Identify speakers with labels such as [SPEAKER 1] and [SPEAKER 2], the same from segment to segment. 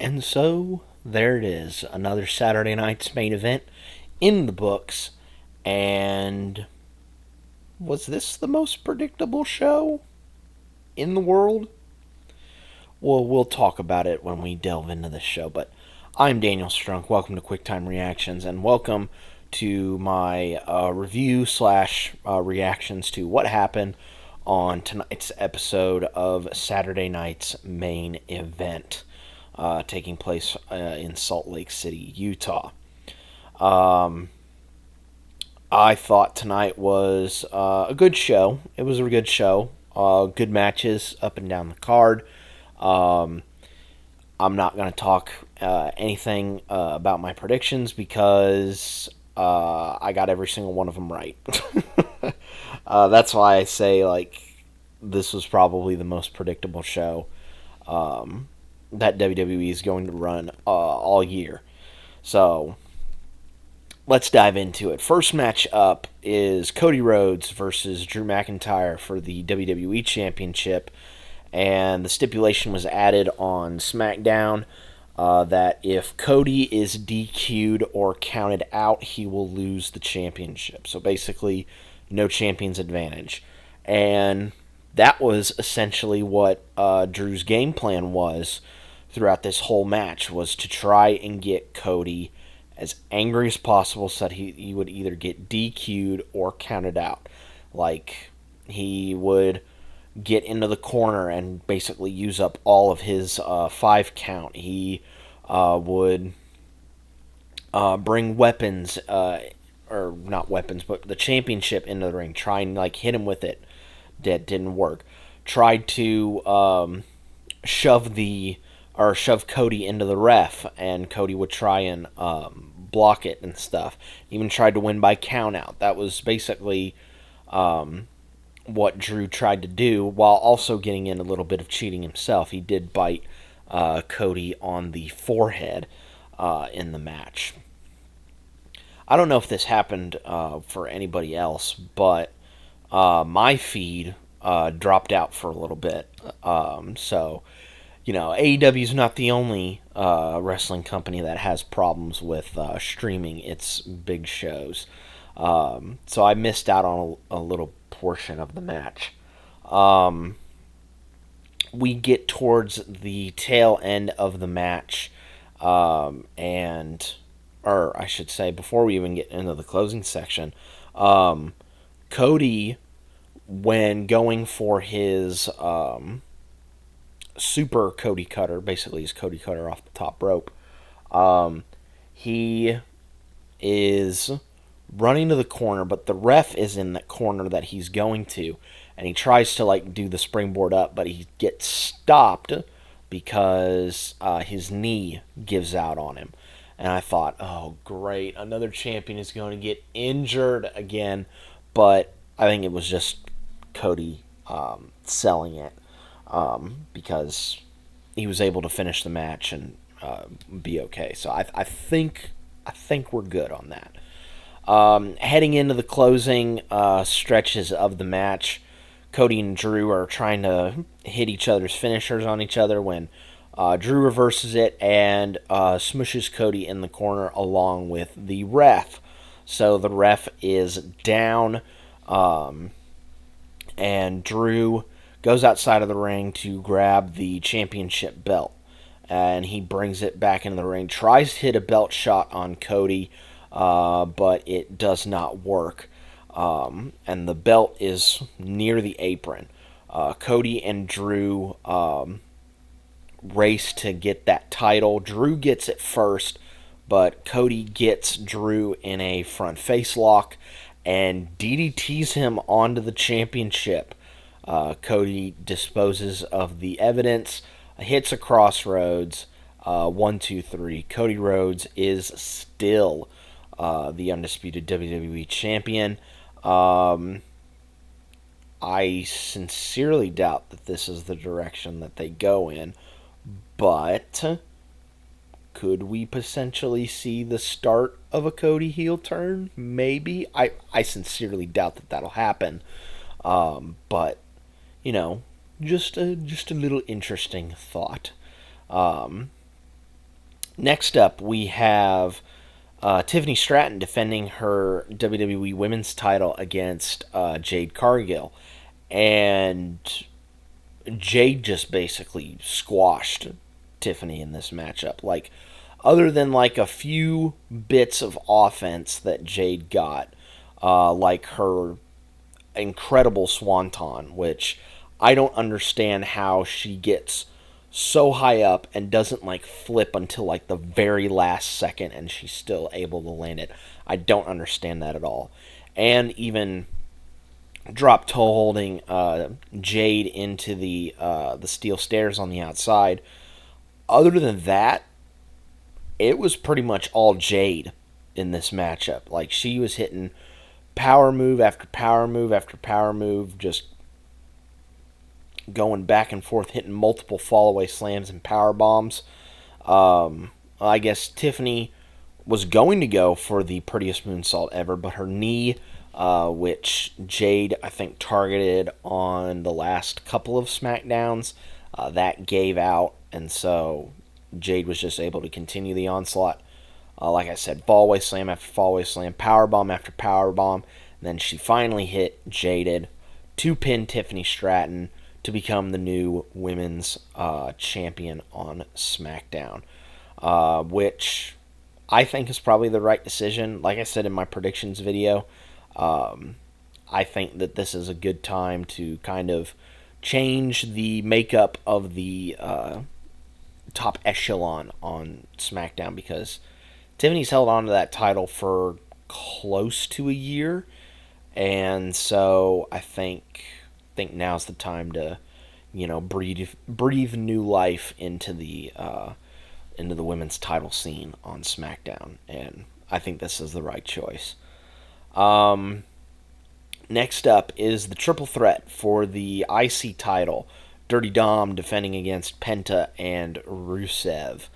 [SPEAKER 1] And so there it is, another Saturday night's main event in the books. And was this the most predictable show in the world? Well, we'll talk about it when we delve into the show. But I'm Daniel Strunk. Welcome to QuickTime Reactions, and welcome to my review slash reactions to what happened on tonight's episode of Saturday Night's Main Event, taking place in Salt Lake City, Utah. I thought tonight was a good show. It was a good show. Good matches up and down the card. I'm not going to talk anything about my predictions because I got every single one of them right. That's why I say, this was probably the most predictable show that WWE is going to run all year. So let's dive into it. First match up is Cody Rhodes versus Drew McIntyre for the WWE Championship. And the stipulation was added on SmackDown that if Cody is DQ'd or counted out, he will lose the championship. So basically, no champion's advantage. And that was essentially what Drew's game plan was throughout this whole match, was to try and get Cody as angry as possible so that he would either get DQ'd or counted out. Like, he would get into the corner and basically use up all of his 5 count. He would bring weapons, or not weapons, but the championship into the ring, try and hit him with it. That didn't work. Tried to shove Cody into the ref, and Cody would try and block it and stuff. Even tried to win by count out. That was basically what Drew tried to do, while also getting in a little bit of cheating himself. He did bite Cody on the forehead in the match. I don't know if this happened for anybody else, but my feed dropped out for a little bit. So, AEW is not the only wrestling company that has problems with streaming its big shows. So I missed out on a little portion of the match. We get towards the tail end of the match, or I should say, before we even get into the closing section, Cody, when going for his super Cody cutter, basically his Cody cutter off the top rope, he is running to the corner, but the ref is in the corner that he's going to, and he tries to do the springboard up, but he gets stopped because his knee gives out on him. And I thought, oh great, another champion is going to get injured again, but I think it was just Cody selling it, because he was able to finish the match and be okay. So I think we're good on that. Heading into the closing stretches of the match, Cody and Drew are trying to hit each other's finishers on each other when Drew reverses it and smushes Cody in the corner along with the ref. So the ref is down, and Drew goes outside of the ring to grab the championship belt. And he brings it back into the ring, tries to hit a belt shot on Cody, but it does not work. And the belt is near the apron. Cody and Drew race to get that title. Drew gets it first, but Cody gets Drew in a front face lock and DDTs him onto the championship. Cody disposes of the evidence, hits a crossroads. 1, 2, 3. Cody Rhodes is still the undisputed WWE champion. I sincerely doubt that this is the direction that they go in, but could we potentially see the start of a Cody heel turn? Maybe. I sincerely doubt that that'll happen. But just a little interesting thought. Next up, we have Tiffany Stratton defending her WWE Women's title against Jade Cargill. And Jade just basically squashed Tiffany in this matchup. Like, other than like a few bits of offense that Jade got, like her incredible swanton, which I don't understand how she gets so high up and doesn't like flip until like the very last second and she's still able to land it. I don't understand that at all. And even drop toe holding Jade into the steel stairs on the outside. Other than that, it was pretty much all Jade in this matchup. Like, she was hitting power move after power move after power move, just going back and forth, hitting multiple fall-away slams and power bombs. I guess Tiffany was going to go for the prettiest moonsault ever, but her knee, which Jade, I think, targeted on the last couple of SmackDowns, that gave out, and so Jade was just able to continue the onslaught. Like I said, fall-away slam after fall-away slam, power bomb after power bomb, and then she finally hit Jaded to pin Tiffany Stratton to become the new women's champion on SmackDown, which I think is probably the right decision. Like I said in my predictions video, I think that this is a good time to kind of change the makeup of the top echelon on SmackDown, because Tiffany's held on to that title for close to a year, and so I think now's the time to, breathe new life into the women's title scene on SmackDown, and I think this is the right choice. Next up is the triple threat for the IC title. Dirty Dom defending against Penta and Rusev.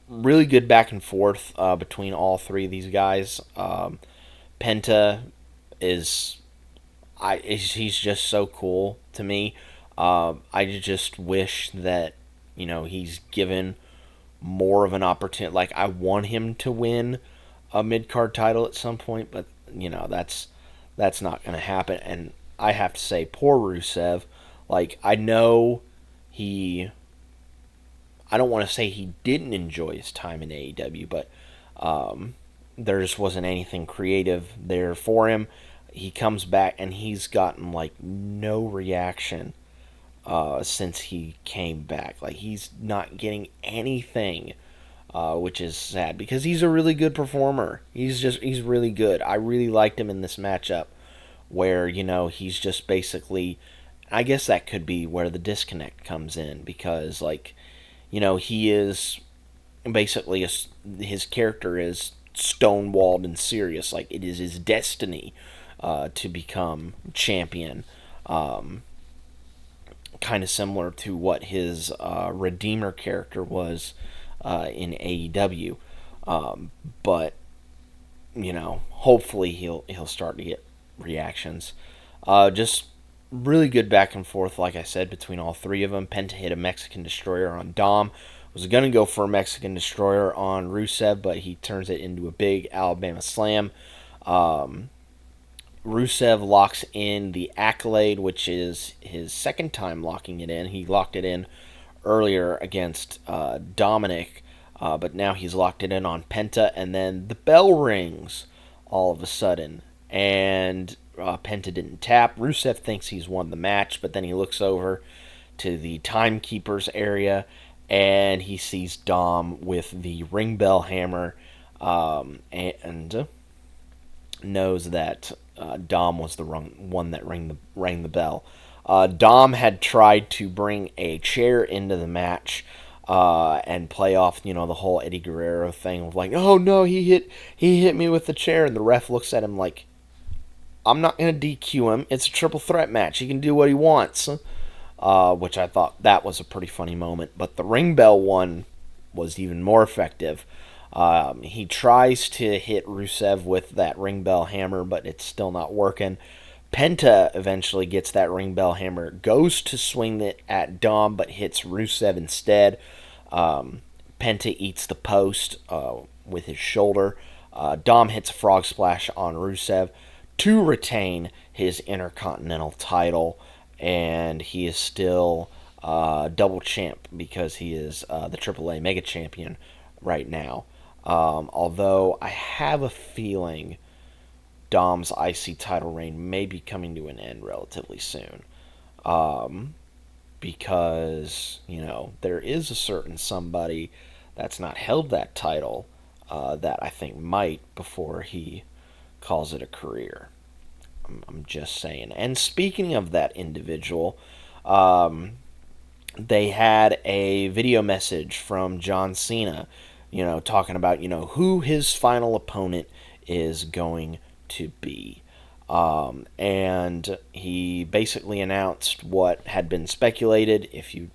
[SPEAKER 1] Really good back and forth between all three of these guys. Penta he's just so cool to me. I just wish that, he's given more of an opportunity. Like, I want him to win a mid-card title at some point, but, that's not going to happen. And I have to say, poor Rusev. Like, I know I don't want to say he didn't enjoy his time in AEW, but there just wasn't anything creative there for him. He comes back and he's gotten like no reaction since he came back. Like, he's not getting anything, which is sad because he's a really good performer. He's really good. I really liked him in this matchup where, he's just basically, I guess that could be where the disconnect comes in, because like, he is basically his character is stonewalled and serious. Like, it is his destiny to become champion. Kind of similar to what his Redeemer character was in AEW. But, hopefully he'll start to get reactions. Just really good back and forth, like I said, between all three of them. Penta hit a Mexican Destroyer on Dom. Was going to go for a Mexican Destroyer on Rusev, but he turns it into a big Alabama Slam. Rusev locks in the Accolade, which is his second time locking it in. He locked it in earlier against Dominic, but now he's locked it in on Penta, and then the bell rings all of a sudden, and Penta didn't tap. Rusev thinks he's won the match, but then he looks over to the timekeeper's area, and he sees Dom with the ring bell hammer, and knows that Dom was the one that rang the bell. Dom had tried to bring a chair into the match and play off, the whole Eddie Guerrero thing of like, oh no, he hit me with the chair, and the ref looks at him like, I'm not going to DQ him. It's a triple threat match. He can do what he wants. Which I thought that was a pretty funny moment. But the ring bell one was even more effective. He tries to hit Rusev with that ring bell hammer, but it's still not working. Penta eventually gets that ring bell hammer, goes to swing it at Dom, but hits Rusev instead. Penta eats the post with his shoulder. Dom hits a frog splash on Rusev to retain his Intercontinental title, and he is still double champ because he is the AAA Mega Champion right now. Although I have a feeling Dom's IC title reign may be coming to an end relatively soon. Because, there is a certain somebody that's not held that title that I think might before he calls it a career. I'm just saying. And speaking of that individual, they had a video message from John Cena, talking about, who his final opponent is going to be. And he basically announced what had been speculated, if you've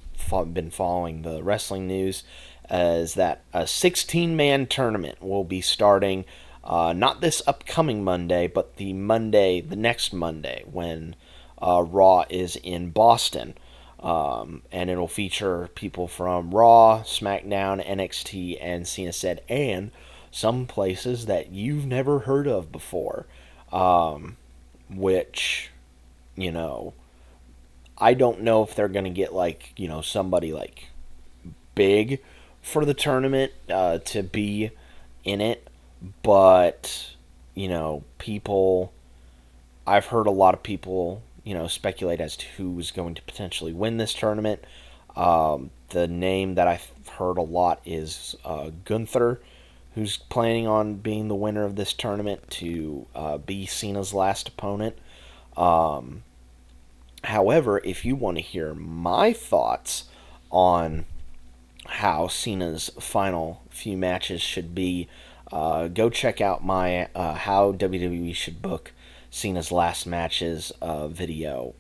[SPEAKER 1] been following the wrestling news, is that a 16-man tournament will be starting not this upcoming Monday, but the next Monday, when Raw is in Boston. And it'll feature people from Raw, SmackDown, NXT, and Cena said, and some places that you've never heard of before. Which, I don't know if they're going to get, somebody, big for the tournament to be in it. But, I've heard a lot of people, speculate as to who's going to potentially win this tournament. The name that I've heard a lot is Gunther, who's planning on being the winner of this tournament to be Cena's last opponent. However, if you want to hear my thoughts on how Cena's final few matches should be, go check out my How WWE Should Book Cena's Last Matches video.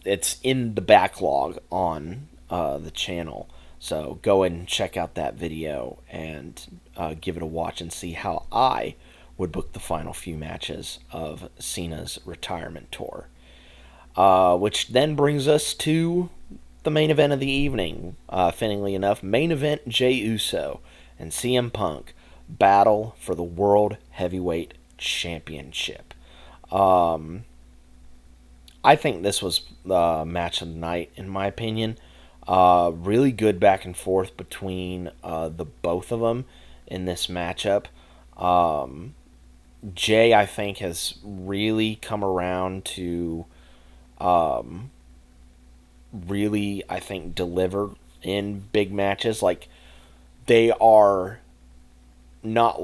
[SPEAKER 1] It's in the backlog on the channel. So go ahead and check out that video and give it a watch and see how I would book the final few matches of Cena's retirement tour. Which then brings us to the main event of the evening. Fittingly enough, main event Jeyuso and CMPunk battle for the World Heavyweight Championship. I think this was the match of the night, in my opinion. Really good back and forth between the both of them in this matchup. Jay, I think, has really come around to really, I think, deliver in big matches. They are not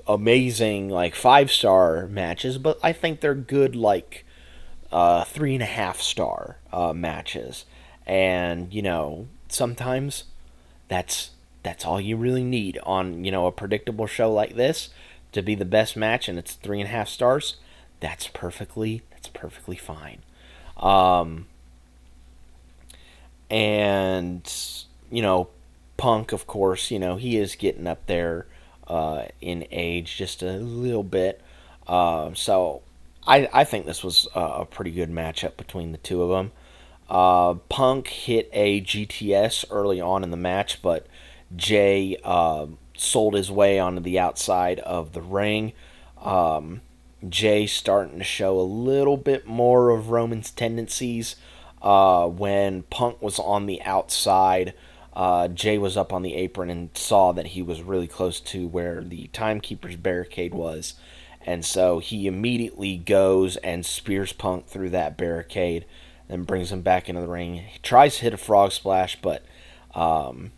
[SPEAKER 1] amazing 5-star matches, but I think they're good 3.5-star matches. And sometimes that's all you really need on a predictable show like this to be the best match, and it's 3.5 stars. That's perfectly fine. And Punk, of course, he is getting up there in age just a little bit. So I think this was a pretty good matchup between the two of them. Punk hit a GTS early on in the match, but Jay sold his way onto the outside of the ring. Jay starting to show a little bit more of Roman's tendencies. When Punk was on the outside, Jay was up on the apron and saw that he was really close to where the timekeeper's barricade was. And so he immediately goes and spears Punk through that barricade, then brings him back into the ring. He tries to hit a frog splash, but Punk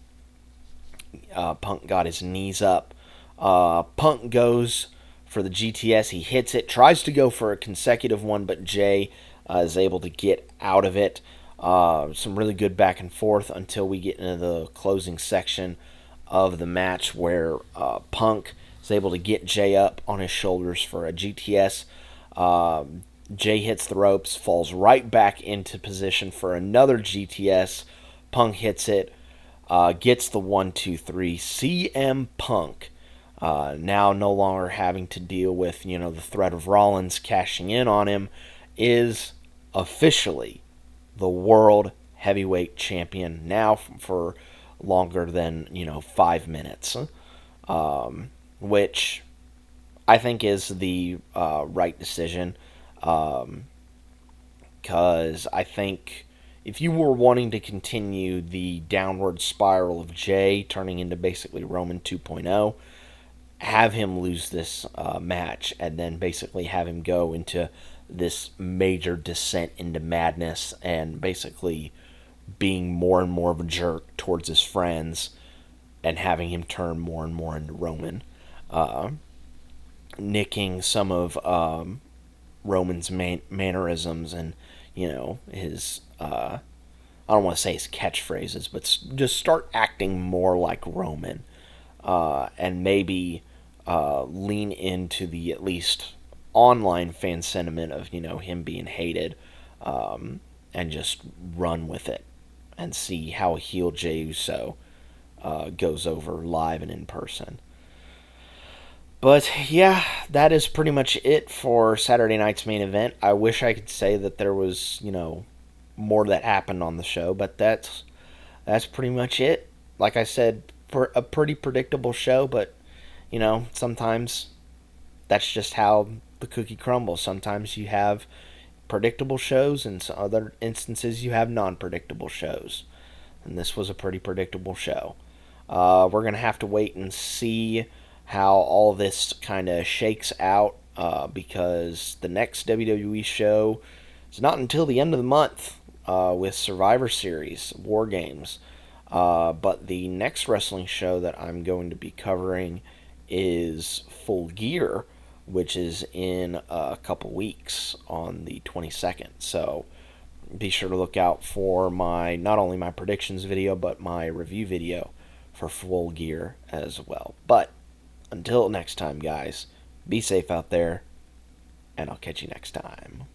[SPEAKER 1] got his knees up. Punk goes for the GTS. He hits it, tries to go for a consecutive one, but Jay is able to get out of it. Some really good back and forth until we get into the closing section of the match, where Punk is able to get Jay up on his shoulders for a GTS. Jay hits the ropes, falls right back into position for another GTS. Punk hits it, gets the 1-2-3. CM Punk, now no longer having to deal with the threat of Rollins cashing in on him, is officially the World heavyweight champion now for longer than 5 minutes, which I think is the right decision. Because I think if you were wanting to continue the downward spiral of Jey turning into basically Roman 2.0, have him lose this match and then basically have him go into this major descent into madness and basically being more and more of a jerk towards his friends and having him turn more and more into Roman, nicking some of Roman's mannerisms and his I don't want to say his catchphrases, but just start acting more like Roman, and maybe lean into the at least online fan sentiment of him being hated, and just run with it and see how a heel Jeyuso goes over live and in person. But yeah, that is pretty much it for Saturday night's main event. I wish I could say that there was, more that happened on the show, but that's pretty much it. Like I said, for a pretty predictable show, but sometimes that's just how the cookie crumbles. Sometimes you have predictable shows, and some other instances you have non-predictable shows. And this was a pretty predictable show. We're gonna have to wait and see how all this kind of shakes out, because the next WWE show is not until the end of the month, with Survivor Series, War Games. But the next wrestling show that I'm going to be covering is Full Gear, which is in a couple weeks on the 22nd. So be sure to look out for not only my predictions video, but my review video for Full Gear as well. But until next time, guys, be safe out there, and I'll catch you next time.